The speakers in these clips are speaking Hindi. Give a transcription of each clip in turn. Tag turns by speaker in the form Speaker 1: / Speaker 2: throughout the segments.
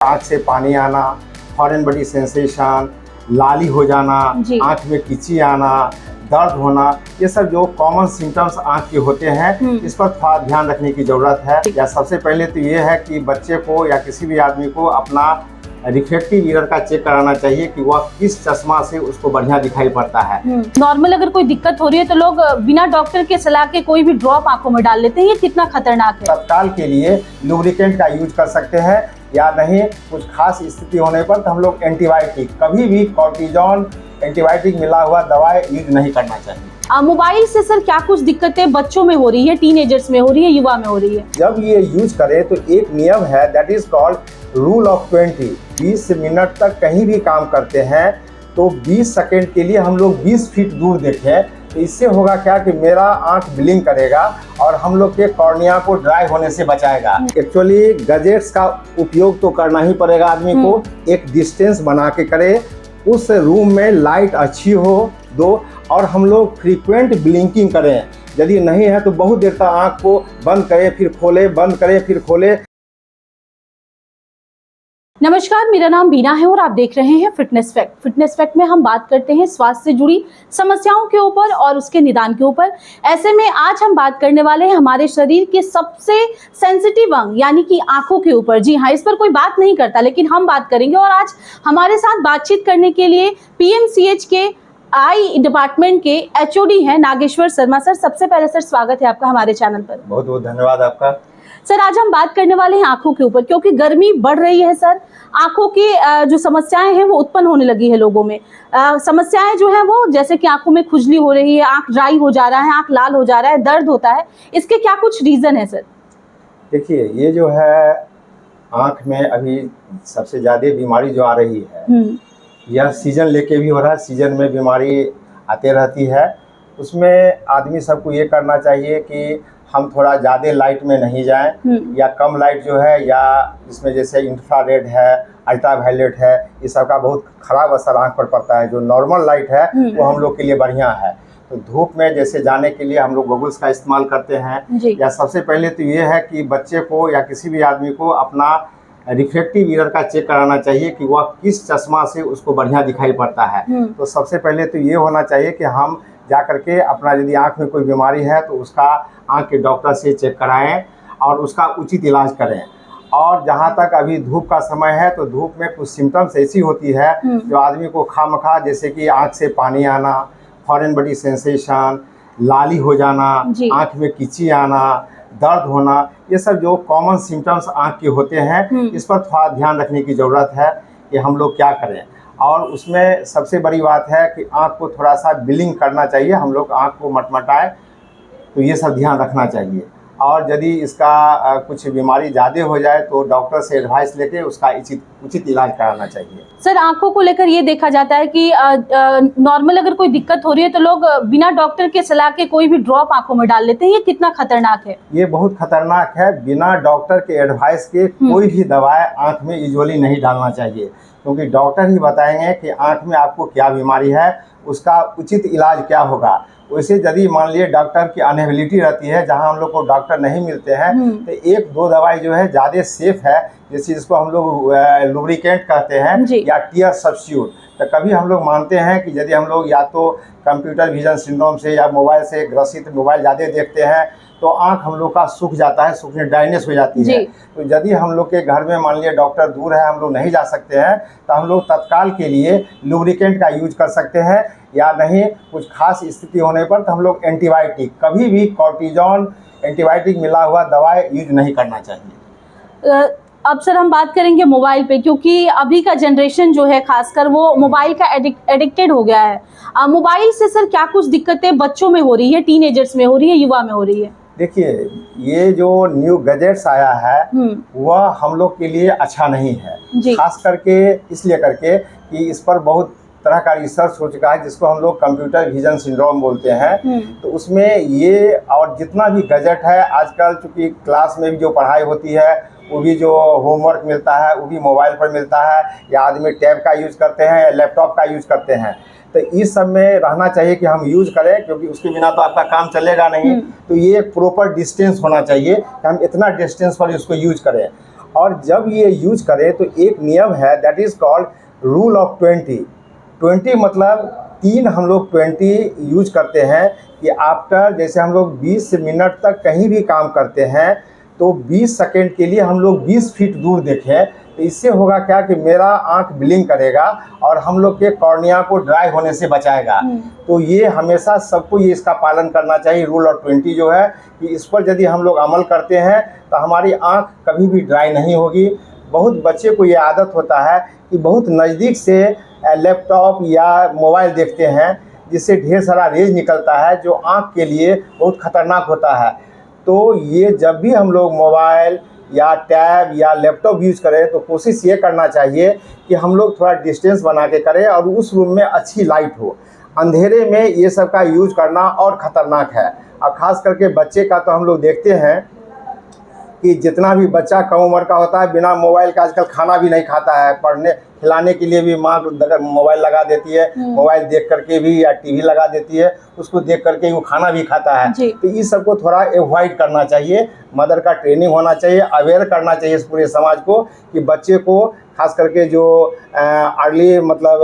Speaker 1: आँख से पानी आना, फॉरेन बॉडी सेंसेशन, लाली हो जाना, आँख में कीची आना, दर्द होना, ये सब जो कॉमन सिम्टम्स आँख के होते हैं, इस पर थोड़ा ध्यान रखने की ज़रूरत है। या सबसे पहले तो ये है कि बच्चे को या किसी भी आदमी को अपना रिफ्रैक्टिव मिरर का चेक कराना चाहिए कि वह किस चश्मा से उसको बढ़िया दिखाई पड़ता है।
Speaker 2: नॉर्मल अगर कोई दिक्कत हो रही है तो लोग बिना डॉक्टर के सलाह के कोई भी ड्रॉप आंखों में डाल लेते हैं, ये कितना खतरनाक है?
Speaker 1: तत्काल के लिए लुब्रिकेंट का यूज कर सकते हैं, या नहीं कुछ खास स्थिति होने पर तो हम लोग एंटीबायोटिक, कभी भी कॉर्टिजोन एंटीबायोटिक मिला हुआ दवा यूज नहीं करना चाहिए।
Speaker 2: मोबाइल से सर क्या कुछ दिक्कतें बच्चों में हो रही है, टीनेजर्स में हो रही है, युवा में हो रही है?
Speaker 1: जब ये यूज करें तो एक नियम है, that is called rule of 20। 20 minute तक कहीं भी काम करते हैं तो 20 सेकेंड के लिए हम लोग 20 फीट दूर देखें, तो इससे होगा क्या कि मेरा आंख ब्लिंक करेगा और हम लोग के कॉर्निया को ड्राई होने से बचाएगा। एक्चुअली गैजेट्स का उपयोग तो करना ही पड़ेगा आदमी को, एक डिस्टेंस बना के करे, उस रूम में लाइट अच्छी हो दो, और हम लोग फ्रीक्वेंट ब्लिंकिंग करें। यदि नहीं है तो बहुत देर तक आंख को बंद करें फिर खोले, बंद करें फिर खोले।
Speaker 2: नमस्कार, मेरा नाम बीना है और आप देख रहे हैं फिटनेस फैक्ट। फिटनेस फैक्ट में हम बात करते हैं स्वास्थ्य से जुड़ी समस्याओं के ऊपर और उसके निदान के ऊपर। ऐसे में आज हम बात करने वाले हैं हमारे शरीर के सबसे सेंसिटिव अंग यानी कि आंखों के ऊपर। जी हाँ, इस पर कोई बात नहीं करता लेकिन हम बात करेंगे। और आज हमारे साथ बातचीत करने के लिए पीएमसीएच के आई डिपार्टमेंट के एचओडी हैं नागेश्वर शर्मा सर। सबसे पहले सर स्वागत है आपका हमारे चैनल पर।
Speaker 1: बहुत बहुत धन्यवाद आपका।
Speaker 2: सर आज हम बात करने वाले हैं आंखों के ऊपर, क्योंकि गर्मी बढ़ रही है सर। आंखों की जो समस्याएं हैं वो उत्पन्न होने लगी है लोगों में। समस्याएं जो है वो जैसे कि आंखों में खुजली हो रही है, आंख ड्राई हो जा रहा है, आंख लाल हो जा रहा है, दर्द होता है, इसके क्या कुछ रीजन है सर?
Speaker 1: देखिए, ये जो है आंख में अभी सबसे ज्यादा बीमारी जो आ रही है, यह सीजन लेके भी हो रहा है। सीजन में बीमारी आते रहती है, उसमें आदमी सबको ये करना चाहिए कि हम थोड़ा ज़्यादा लाइट में नहीं जाएं, या कम लाइट जो है, या इसमें जैसे इंफ्रारेड है, अल्ट्रावायलेट है, इस सब का बहुत ख़राब असर आंख पर पड़ता है। जो नॉर्मल लाइट है वो हम लोग के लिए बढ़िया है। तो धूप में जैसे जाने के लिए हम लोग गॉगल्स का इस्तेमाल करते हैं। या सबसे पहले तो ये है कि बच्चे को या किसी भी आदमी को अपना रिफ्रैक्टिव मिरर का चेक कराना चाहिए कि वह किस चश्मा से उसको बढ़िया दिखाई पड़ता है। तो सबसे पहले तो ये होना चाहिए कि हम जा करके अपना यदि आँख में कोई बीमारी है तो उसका आँख के डॉक्टर से चेक कराएं और उसका उचित इलाज करें। और जहाँ तक अभी धूप का समय है तो धूप में कुछ सिम्टम्स ऐसी होती है जो आदमी को खामखा, जैसे कि आँख से पानी आना, फॉरेन बॉडी सेंसेशन, लाली हो जाना, आँख में कीची आना, दर्द होना, ये सब जो कॉमन सिम्टम्स आँख के होते हैं, इस पर थोड़ा ध्यान रखने की ज़रूरत है कि हम लोग क्या करें। और उसमें सबसे बड़ी बात है कि आँख को थोड़ा सा ब्लिंक करना चाहिए, हम लोग आँख को मटमटाए, तो ये सब ध्यान रखना चाहिए। और यदि इसका कुछ बीमारी ज़्यादा हो जाए तो डॉक्टर से एडवाइस लेके उसका उचित इलाज कराना चाहिए।
Speaker 2: सर आंखों को लेकर ये देखा जाता है कि नॉर्मल अगर कोई दिक्कत हो रही है तो लोग बिना डॉक्टर के सलाह के कोई भी ड्रॉप आंखों में डाल लेते हैं, ये कितना खतरनाक है?
Speaker 1: ये बहुत खतरनाक है। बिना डॉक्टर के एडवाइस के कोई भी दवाएं आँख में यूजुअली नहीं डालना चाहिए, क्योंकि डॉक्टर ही बताएंगे कि आँख में आपको क्या बीमारी है, उसका उचित इलाज क्या होगा। वैसे यदि मान लिए डॉक्टर की अनएबिलिटी रहती है, जहां हम लोग को डॉक्टर नहीं मिलते हैं, तो एक दो दवाई जो है ज़्यादा सेफ है, जैसे इसको हम लोग लुब्रिकेंट कहते हैं या टीयर सब्स्टिट्यूट। तो कभी हम लोग मानते हैं कि यदि हम लोग या तो कंप्यूटर विजन सिंड्रोम से या मोबाइल से ग्रसित, मोबाइल ज़्यादा देखते हैं तो आँख हम लोग का सूख जाता है, सूखने ड्राइनेस हो जाती है। तो यदि हम लोग के घर में मान लिया डॉक्टर दूर है, हम लोग नहीं जा सकते हैं, तो हम लोग तत्काल के लिए लुब्रिकेंट का यूज कर सकते हैं, या नहीं कुछ खास स्थिति होने पर तो हम लोग एंटीबायोटिक, कभी भी कॉर्टिजोन एंटीबायोटिक मिला हुआ दवा यूज नहीं करना चाहिए।
Speaker 2: अब सर हम बात करेंगे मोबाइल पे, क्योंकि अभी का जनरेशन जो है खासकर वो मोबाइल का एडिक्टेड हो गया है। मोबाइल से सर क्या कुछ दिक्कतें बच्चों में हो रही है, टीनेजर्स में हो रही है, युवा में हो रही है?
Speaker 1: देखिए, ये जो न्यू गैजेट्स आया है वह हम लोग के लिए अच्छा नहीं है, खास करके इसलिए करके कि इस पर बहुत तरह का रिसर्च हो चुका है, जिसको हम लोग कंप्यूटर विजन सिंड्रोम बोलते हैं। तो उसमें ये और जितना भी गैजेट है आजकल, चूँकि क्लास में भी जो पढ़ाई होती है वो भी जो होमवर्क मिलता है वो भी मोबाइल पर मिलता है, या आदमी टैब का यूज़ करते हैं या लैपटॉप का यूज़ करते हैं। तो इस सब में रहना चाहिए कि हम यूज़ करें, क्योंकि उसके बिना तो आपका काम चलेगा नहीं। तो ये एक प्रॉपर डिस्टेंस होना चाहिए कि हम इतना डिस्टेंस पर इसको यूज करें। और जब ये यूज करें तो एक नियम है, that is called rule of 20 मतलब 3 हम लोग 20 यूज करते हैं कि आफ्टर, जैसे हम लोग 20 मिनट तक कहीं भी काम करते हैं तो 20 सेकेंड के लिए हम लोग 20 फीट दूर देखें। तो इससे होगा क्या कि मेरा आंख ब्लिंक करेगा और हम लोग के कॉर्निया को ड्राई होने से बचाएगा। तो ये हमेशा सबको ये इसका पालन करना चाहिए। रूल ऑफ 20 जो है कि इस पर यदि हम लोग अमल करते हैं तो हमारी आंख कभी भी ड्राई नहीं होगी। बहुत बच्चे को ये आदत होता है कि बहुत नज़दीक से लैपटॉप या मोबाइल देखते हैं, जिससे ढेर सारा रेज निकलता है जो आँख के लिए बहुत ख़तरनाक होता है। तो ये जब भी हम लोग मोबाइल या टैब या लैपटॉप यूज़ करें तो कोशिश ये करना चाहिए कि हम लोग थोड़ा डिस्टेंस बना के करें और उस रूम में अच्छी लाइट हो। अंधेरे में ये सब का यूज़ करना और ख़तरनाक है। और ख़ास करके बच्चे का तो हम लोग देखते हैं कि जितना भी बच्चा कम उम्र का होता है बिना मोबाइल का आजकल खाना भी नहीं खाता है। पढ़ने खिलाने के लिए भी माँ मोबाइल लगा देती है, मोबाइल देख करके भी, या टीवी लगा देती है, उसको देख करके वो खाना भी खाता है। तो इस सबको थोड़ा अवॉइड करना चाहिए। मदर का ट्रेनिंग होना चाहिए, अवेयर करना चाहिए इस पूरे समाज को कि बच्चे को खास करके जो अर्ली मतलब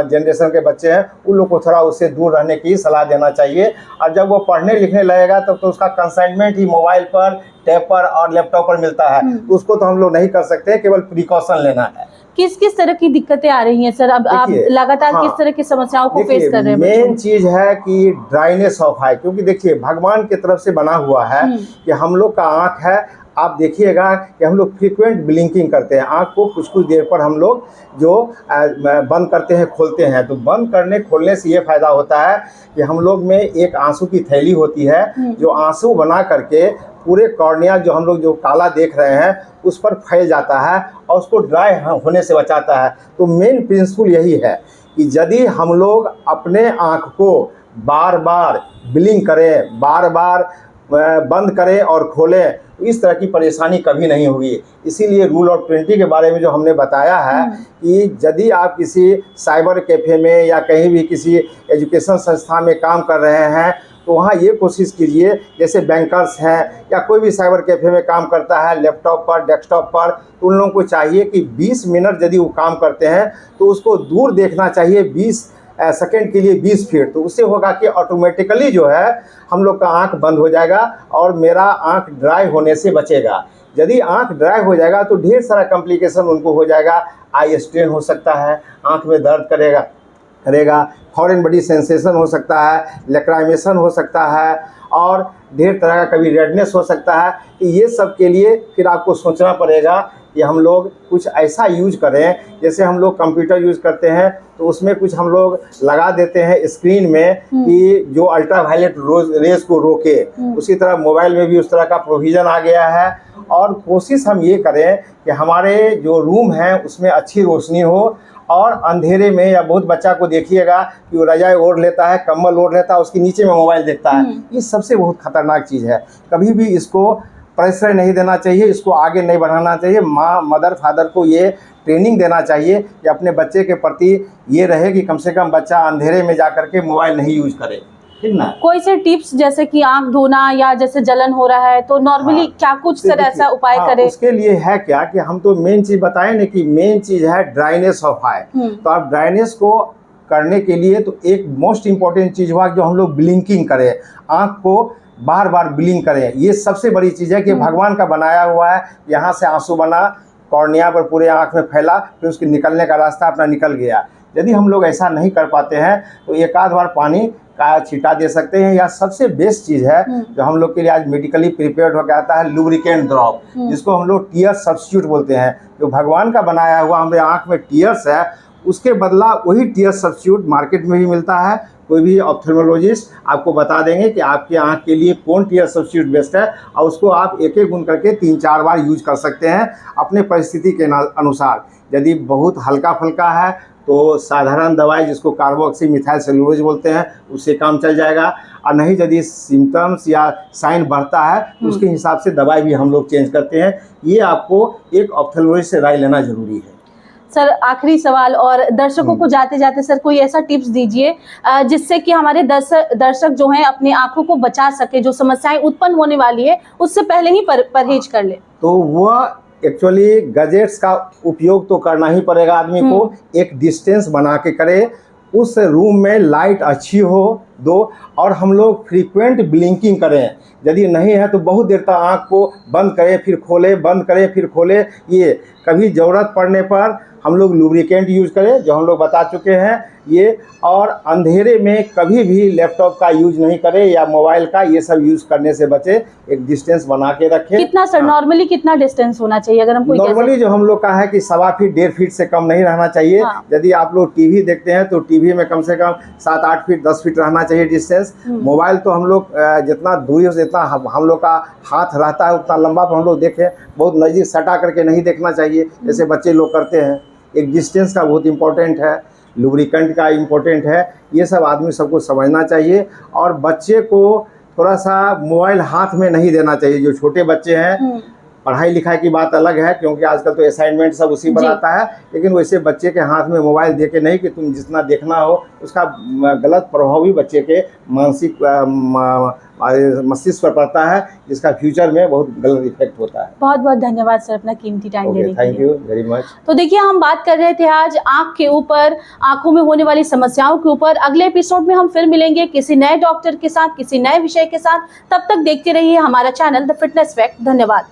Speaker 1: जनरेशन के बच्चे हैं उन लोग को थोड़ा उससे दूर रहने की सलाह देना चाहिए। और जब वो पढ़ने लिखने लगेगा तब तो उसका कंसाइनमेंट ही मोबाइल पर, टैब पर और लैपटॉप पर मिलता है। तो उसको तो हम लोग नहीं कर सकते, केवल प्रिकॉशन लेना है।
Speaker 2: किस किस तरह की दिक्कतें आ रही हैं सर? अब आप लगातार किस तरह की समस्याओं को फेस कर रहे हैं?
Speaker 1: मेन चीज है कि ड्राइनेस ऑफ आई, क्योंकि देखिए भगवान की तरफ से बना हुआ है कि हम लोग का आँख है। आप देखिएगा कि हम लोग फ्रीक्वेंट ब्लिंकिंग करते हैं, आँख को कुछ कुछ देर पर हम लोग जो बंद करते हैं खोलते हैं। तो बंद करने खोलने से ये फ़ायदा होता है कि हम लोग में एक आंसू की थैली होती है जो आंसू बना करके पूरे कॉर्निया जो हम लोग जो काला देख रहे हैं उस पर फैल जाता है और उसको ड्राई होने से बचाता है। तो मेन प्रिंसिपल यही है कि यदि हम लोग अपने आँख को बार बार ब्लिंक करें, बार बार बंद करें और खोलें, तो इस तरह की परेशानी कभी नहीं होगी। इसीलिए रूल ऑफ 20 के बारे में जो हमने बताया है कि यदि आप किसी साइबर कैफ़े में या कहीं भी किसी एजुकेशन संस्था में काम कर रहे हैं तो वहाँ ये कोशिश कीजिए, जैसे बैंकर्स हैं या कोई भी साइबर कैफ़े में काम करता है लैपटॉप पर, डेस्कटॉप पर, तो उन लोगों को चाहिए कि 20 मिनट यदि वो काम करते हैं तो उसको दूर देखना चाहिए 20 सेकेंड के लिए 20 फीट। तो उससे होगा कि ऑटोमेटिकली जो है हम लोग का आंख बंद हो जाएगा और मेरा आंख ड्राई होने से बचेगा। यदि आंख ड्राई हो जाएगा तो ढेर सारा कॉम्प्लिकेशन उनको हो जाएगा। आई स्ट्रेन हो सकता है, आंख में दर्द करेगा, फॉरेन बॉडी सेंसेशन हो सकता है, लैक्राइमेशन हो सकता है और ढेर तरह का कभी रेडनेस हो सकता है। ये सब के लिए फिर आपको सोचना पड़ेगा कि हम लोग कुछ ऐसा यूज करें, जैसे हम लोग कंप्यूटर यूज़ करते हैं तो उसमें कुछ हम लोग लगा देते हैं स्क्रीन में कि जो अल्ट्रावायलेट रेज को रोके। उसी तरह मोबाइल में भी उस तरह का प्रोविज़न आ गया है। और कोशिश हम ये करें कि हमारे जो रूम है उसमें अच्छी रोशनी हो और अंधेरे में, या बहुत बच्चा को देखिएगा कि वो रजाई ओढ़ लेता है, कंबल ओढ़ लेता है, उसके नीचे में मोबाइल देखता है। ये सबसे बहुत खतरनाक चीज़ है। कभी भी इसको प्रेशर नहीं देना चाहिए, इसको आगे नहीं बढ़ाना चाहिए। माँ, मदर, फादर को ये ट्रेनिंग देना चाहिए कि अपने बच्चे के प्रति ये रहे कि कम से कम बच्चा अंधेरे में जा करके मोबाइल नहीं यूज करे, ठीक ना। कोई
Speaker 2: से टिप्स जैसे कि आंख धोना या जैसे जलन हो रहा है तो नॉर्मली क्या कुछ सर ऐसा उपाय करें?
Speaker 1: उसके लिए है क्या कि हम तो मेन चीज़ बताएं ना कि मेन चीज़ है ड्राइनेस ऑफ आई। तो आप ड्राइनेस को करने के लिए तो एक मोस्ट इम्पॉर्टेंट चीज़ हुआ जो हम लोग ब्लिंकिंग करें, आँख को बार बार ब्लिंक करें। ये सबसे बड़ी चीज़ है कि भगवान का बनाया हुआ है। यहाँ से आंसू बना, कॉर्निया पर पूरे आँख में फैला, फिर उसके निकलने का रास्ता अपना निकल गया। यदि हम लोग ऐसा नहीं कर पाते हैं तो एक आध बार पानी का छींटा दे सकते हैं, या सबसे बेस्ट चीज़ है जो हम लोग के लिए आज मेडिकली प्रिपेयर्ड होकर आता है, लुब्रिकेंट ड्रॉप, जिसको हम लोग टीयर सब्स्टिट्यूट बोलते हैं। जो भगवान का बनाया हुआ हमारे आँख में टीयर्स है, उसके बदला वही टीयर सब्स्टिट्यूट मार्केट में भी मिलता है। कोई भी ऑप्थेल्मोलॉजिस्ट आपको बता देंगे कि आपकी आंख के लिए कौन टीयर सब्स्टिट्यूट बेस्ट है, और उसको आप एक एक गुण करके 3-4 बार यूज कर सकते हैं अपने परिस्थिति के अनुसार। यदि बहुत हल्का फुल्का है तो साधारण दवाई जिसको कार्बोक्सी मिथाइल सेलुलोज बोलते हैं उससे काम चल जाएगा, और नहीं यदि सिम्टम्स या साइन बढ़ता है तो उसके हिसाब से दवाई भी हम लोग चेंज करते हैं। ये आपको एक ऑप्थेल्मोलॉजिस्ट से राय लेना जरूरी है।
Speaker 2: सर आखिरी सवाल, और दर्शकों को जाते जाते सर कोई ऐसा टिप्स दीजिए जिससे कि हमारे दर्शक जो हैं अपनी आंखों को बचा सके, जो समस्याएं उत्पन्न होने वाली है उससे पहले ही परहेज कर ले।
Speaker 1: तो वह एक्चुअली गैजेट्स का उपयोग तो करना ही पड़ेगा आदमी को, एक डिस्टेंस बना के करे, उस रूम में लाइट अच्छी हो दो, और हम लोग फ्रीक्वेंट ब्लिंकिंग करें। यदि नहीं है तो बहुत देर तक आँख को बंद करें फिर खोले, बंद करें फिर खोले। ये कभी ज़रूरत पड़ने पर हम लोग लुब्रिकेंट यूज़ करें, जो हम लोग बता चुके हैं ये। और अंधेरे में कभी भी लैपटॉप का यूज नहीं करें या मोबाइल का, ये सब यूज़ करने से बचे, एक डिस्टेंस बना के रखें।
Speaker 2: कितना सर नॉर्मली कितना डिस्टेंस होना चाहिए अगर हम कोई
Speaker 1: नॉर्मली जो हम लोग का है कि 1.25 फीट 1.5 फीट से कम नहीं रहना चाहिए। यदि आप लोग टीवी देखते हैं तो टीवी में कम से कम 7-8 फीट 10 फीट रहना चाहिए डिस्टेंस। मोबाइल तो हम लोग जितना दूरी हो जितना हम लोग का हाथ रहता है उतना लंबा तो हम लोग देखें, बहुत नज़दीक सटा करके नहीं देखना चाहिए जैसे बच्चे लोग करते हैं। एक डिस्टेंस का बहुत इंपॉर्टेंट है, लुब्रिकेंट का इम्पोर्टेंट है, ये सब आदमी सबको समझना चाहिए। और बच्चे को थोड़ा सा मोबाइल हाथ में नहीं देना चाहिए। जो छोटे बच्चे हैं, पढ़ाई लिखाई की बात अलग है क्योंकि आजकल तो असाइनमेंट सब उसी पर आता है, लेकिन वैसे बच्चे के हाथ में मोबाइल दे के नहीं कि तुम जितना देखना हो, उसका गलत प्रभाव भी बच्चे के मस्तिष्क पर पड़ता है, जिसका फ्यूचर में बहुत गलत इफेक्ट होता है।
Speaker 2: बहुत बहुत धन्यवाद सर अपना कीमती टाइम देने के लिए।
Speaker 1: Thank you very much.
Speaker 2: तो देखिए हम बात कर रहे थे आज आंख के ऊपर, आंखों में होने वाली समस्याओं के ऊपर। अगले एपिसोड में हम फिर मिलेंगे किसी नए डॉक्टर के साथ, किसी नए विषय के साथ। तब तक देखते रहिए हमारा चैनल द फिटनेस फैक्ट। धन्यवाद।